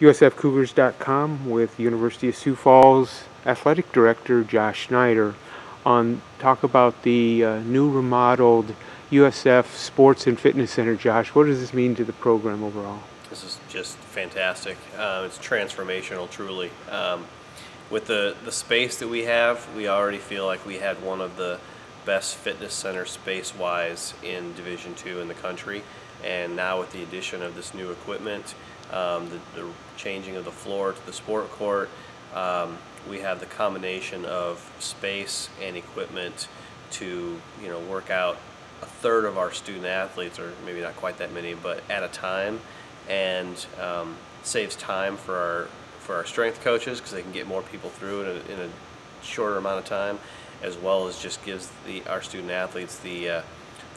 USFCougars.com with University of Sioux Falls Athletic Director Josh Snyder on talk about the new remodeled USF Sports and Fitness Center. Josh, what does this mean to the program overall? This is just fantastic. It's transformational, truly. With the space that we have, we already feel like we had one of the best fitness centers space-wise in Division II in the country. And now with the addition of this new equipment, the changing of the floor to the sport court, we have the combination of space and equipment to work out a third of our student athletes, or maybe not quite that many, but at a time, and saves time for our strength coaches because they can get more people through in a shorter amount of time, as well as just gives our student athletes the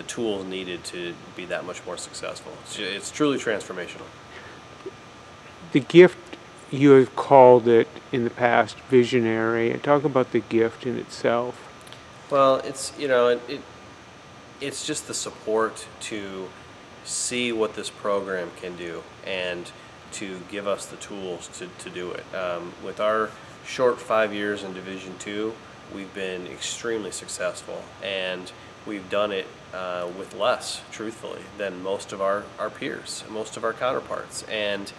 tools needed to be that much more successful. It's truly transformational. The gift, you have called it in the past visionary. Talk about the gift in itself. Well, it's it's just the support to see what this program can do and to give us the tools to do it. With our short 5 years in Division II, we've been extremely successful, and we've done it with less, truthfully, than most of our peers, most of our counterparts. And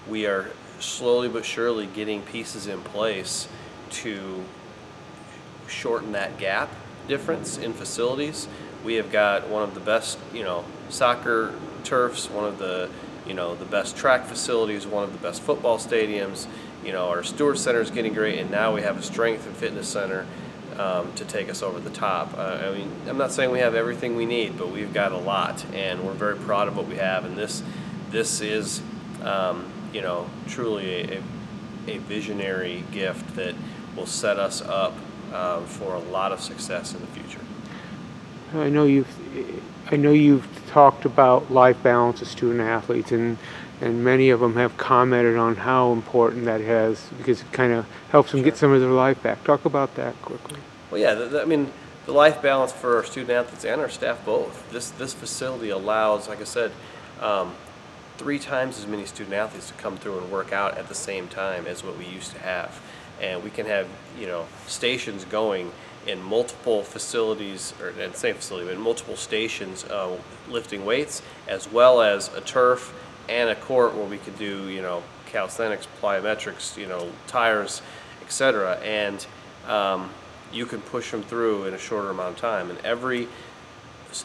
we are slowly but surely getting pieces in place to shorten that gap difference in facilities. We have got one of the best, soccer turfs, one of the, the best track facilities, one of the best football stadiums. Our Stewart Center is getting great, and now we have a strength and fitness center to take us over the top. I mean, I'm not saying we have everything we need, but we've got a lot, and we're very proud of what we have. And this is, truly a visionary gift that will set us up for a lot of success in the future. I know you've talked about life balance of student athletes, and many of them have commented on how important that has, because it kind of helps them get some of their life back. Talk about that quickly. Well, yeah, I mean, the life balance for our student athletes and our staff both. This facility allows, like I said, 3 times as many student athletes to come through and work out at the same time as what we used to have. And we can have, stations going in multiple facilities, or in the same facility, but in multiple stations lifting weights, as well as a turf and a court where we could do, calisthenics, plyometrics, tires, etc. And you can push them through in a shorter amount of time. And every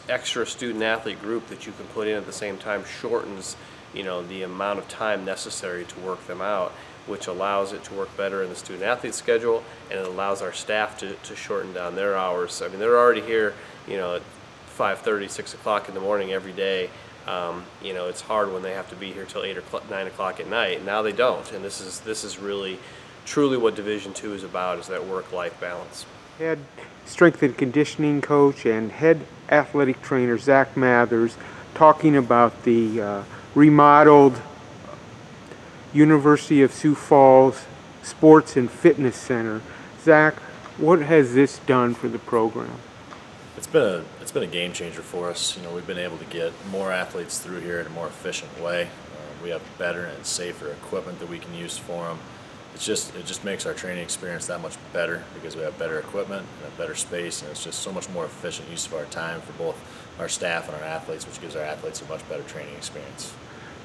extra student athlete group that you can put in at the same time shortens, the amount of time necessary to work them out, which allows it to work better in the student athlete schedule, and it allows our staff to shorten down their hours. I mean, they're already here, at 5:30, 6 o'clock in the morning every day. It's hard when they have to be here till 8 or 9 o'clock at night. Now they don't, and this is really, truly what Division II is about, is that work-life balance. Head strength and conditioning coach and head athletic trainer Zach Mathers talking about the remodeled University of Sioux Falls Sports and Fitness Center. Zach, what has this done for the program? It's been a game changer for us. We've been able to get more athletes through here in a more efficient way. We have better and safer equipment that we can use for them. It just makes our training experience that much better because we have better equipment and a better space, and it's just so much more efficient use of our time for both our staff and our athletes, which gives our athletes a much better training experience.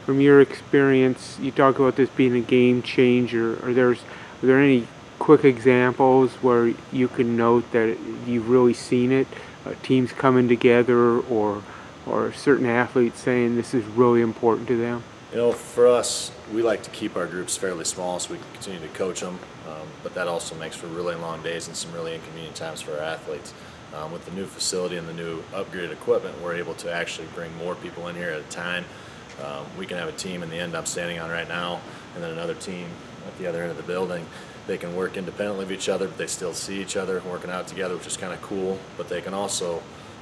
From your experience, you talk about this being a game changer. Are there any quick examples where you can note that you've really seen it? Teams coming together, or certain athletes saying this is really important to them? For us, we like to keep our groups fairly small so we can continue to coach them, but that also makes for really long days and some really inconvenient times for our athletes. With the new facility and the new upgraded equipment, we're able to actually bring more people in here at a time. We can have a team in the end I'm standing on right now, and then another team at the other end of the building. They can work independently of each other, but they still see each other working out together, which is kind of cool. But they don't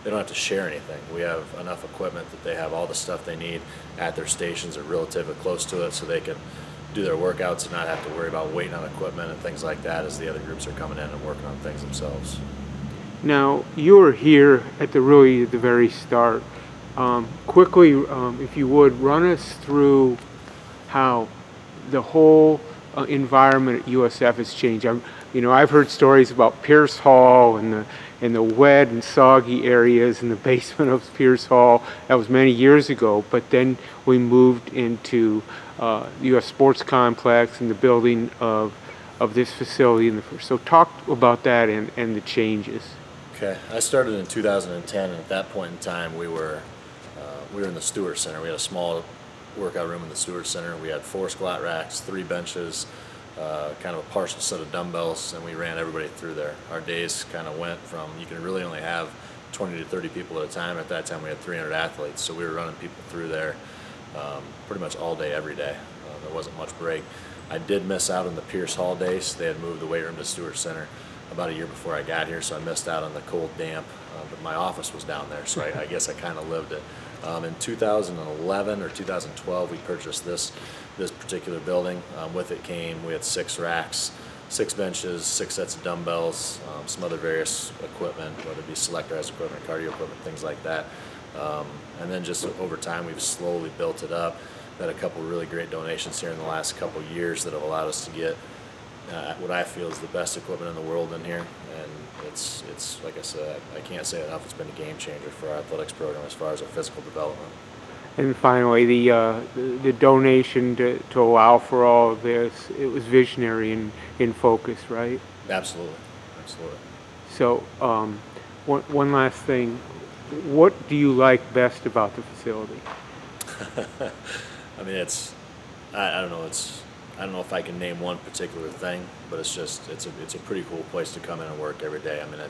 have to share anything. We have enough equipment that they have all the stuff they need at their stations or relatively close to it, so they can do their workouts and not have to worry about waiting on equipment and things like that as the other groups are coming in and working on things themselves. Now, you were here at the very start. Quickly, if you would, run us through how the whole environment at USF has changed. I've heard stories about Pierce Hall and the wet and soggy areas in the basement of Pierce Hall. That was many years ago. But then we moved into the U.S. Sports Complex and the building of this facility. So talk about that and the changes. Okay, I started in 2010, and at that point in time, we were in the Stewart Center. We had a small workout room in the Stewart Center. We had 4 squat racks, 3 benches, kind of a partial set of dumbbells, and we ran everybody through there. Our days kind of went from, you can really only have 20 to 30 people at a time. At that time, we had 300 athletes, so we were running people through there pretty much all day, every day. There wasn't much break. I did miss out on the Pierce Hall days. They had moved the weight room to Stewart Center about a year before I got here, so I missed out on the cold, damp, but my office was down there, so I guess I kind of lived it. In 2011 or 2012, we purchased this particular building. With it came, we had 6 racks, 6 benches, 6 sets of dumbbells, some other various equipment, whether it be selectorized equipment, cardio equipment, things like that. And then just over time, we've slowly built it up. We've had a couple really great donations here in the last couple of years that have allowed us to get what I feel is the best equipment in the world in here, and it's like I said, I can't say enough. It's been a game changer for our athletics program as far as our physical development. And finally, the donation to allow for all of this, it was visionary and in focus, right? Absolutely, absolutely. So, one last thing, what do you like best about the facility? I mean, I don't know. I don't know if I can name one particular thing, but it's a pretty cool place to come in and work every day. I mean,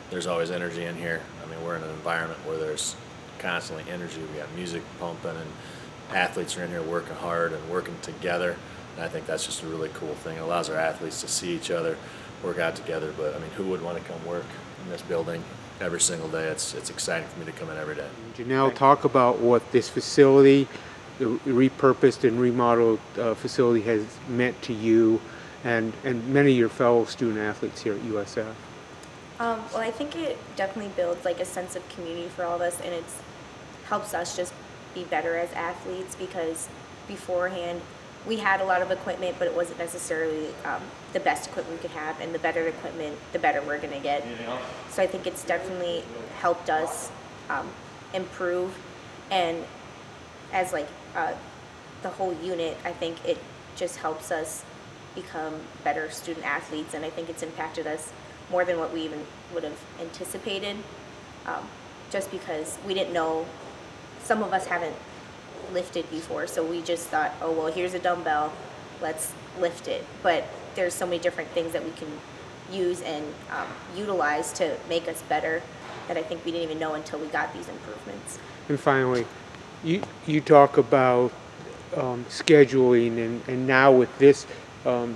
there's always energy in here. I mean, we're in an environment where there's constantly energy. We got music pumping, and athletes are in here working hard and working together. And I think that's just a really cool thing. It allows our athletes to see each other, work out together. But I mean, who would want to come work in this building every single day? It's exciting for me to come in every day. Janelle, talk about what this facility, the repurposed and remodeled facility, has meant to you and many of your fellow student athletes here at USF. Well, I think it definitely builds like a sense of community for all of us, and it helps us just be better as athletes, because beforehand we had a lot of equipment, but it wasn't necessarily the best equipment we could have, and the better equipment, the better we're going to get. So I think it's definitely helped us improve, and as like the whole unit, I think it just helps us become better student athletes, and I think it's impacted us more than what we even would have anticipated, just because we didn't know, some of us haven't lifted before, so we just thought, oh well, here's a dumbbell, let's lift it. But there's so many different things that we can use and utilize to make us better that I think we didn't even know until we got these improvements. And finally, you talk about scheduling, and now with this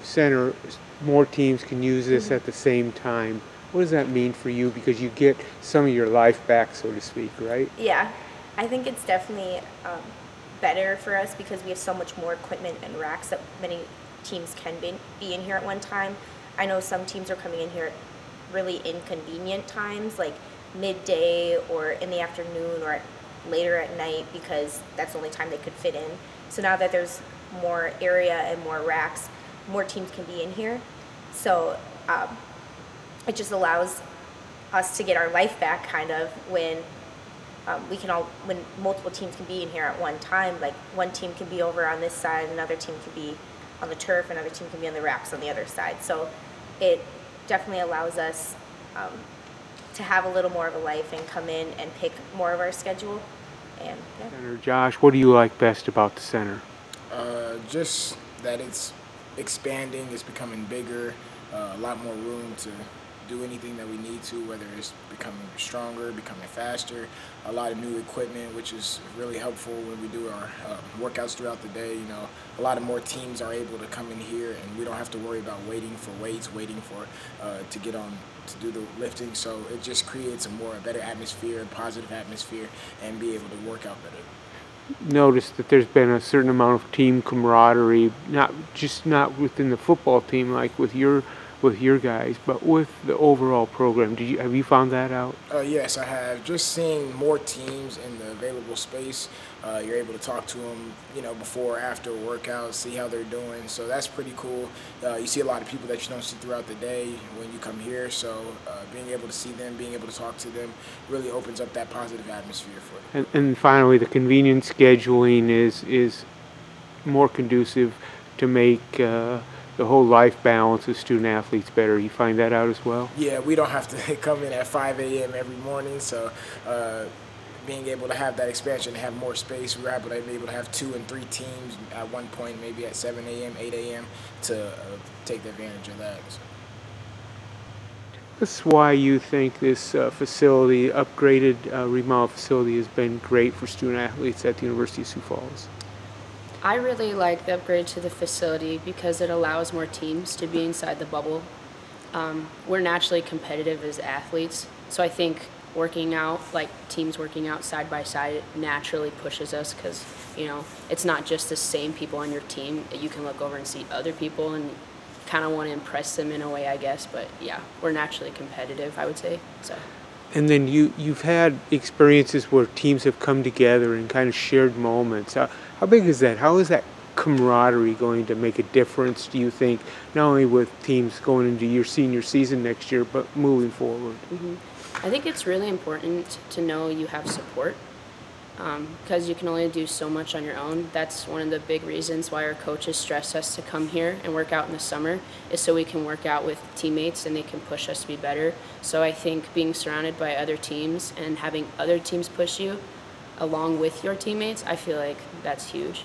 center, more teams can use this at the same time. What does that mean for you? Because you get some of your life back, so to speak, right? Yeah, I think it's definitely better for us because we have so much more equipment and racks that many teams can be in here at one time. I know some teams are coming in here at really inconvenient times, like midday or in the afternoon or later at night, because that's the only time they could fit in. So now that there's more area and more racks, more teams can be in here. So it just allows us to get our life back, kind of, when when multiple teams can be in here at one time. Like one team can be over on this side, another team can be on the turf, another team can be on the racks on the other side. So it definitely allows us to have a little more of a life and come in and pick more of our schedule. And yeah. Center Josh, what do you like best about the center? Just that it's expanding, it's becoming bigger, a lot more room to do anything that we need to, whether it's becoming stronger, becoming faster, a lot of new equipment, which is really helpful when we do our workouts throughout the day. You know, a lot of more teams are able to come in here, and we don't have to worry about waiting for weights, waiting for to get on to do the lifting. So it just creates a better atmosphere, positive atmosphere, and be able to work out better. Notice that there's been a certain amount of team camaraderie, not within the football team, like with your with your guys, but with the overall program, have you found that out? Yes, I have. Just seeing more teams in the available space, you're able to talk to them, before or after a workout, see how they're doing. So that's pretty cool. You see a lot of people that you don't see throughout the day when you come here. So being able to see them, being able to talk to them, really opens up that positive atmosphere for them. And finally, the convenient scheduling is more conducive to make the whole life balance of student athletes better. You find that out as well? Yeah, we don't have to come in at 5 a.m. every morning, so being able to have that expansion, have more space, we were able to have 2 and 3 teams at one point, maybe at 7 a.m., 8 a.m. to take advantage of that. So. That's why you think this facility, upgraded remodeled facility, has been great for student athletes at the University of Sioux Falls. I really like the upgrade to the facility because it allows more teams to be inside the bubble. We're naturally competitive as athletes, so I think teams working out side by side naturally pushes us because, it's not just the same people on your team. You can look over and see other people and kind of want to impress them in a way, I guess. But yeah, we're naturally competitive, I would say. So. And then you've had experiences where teams have come together and kind of shared moments. How big is that? How is that camaraderie going to make a difference, do you think, not only with teams going into your senior season next year, but moving forward? Mm-hmm. I think it's really important to know you have support because you can only do so much on your own. That's one of the big reasons why our coaches stress us to come here and work out in the summer, is so we can work out with teammates and they can push us to be better. So I think being surrounded by other teams and having other teams push you along with your teammates, I feel like that's huge.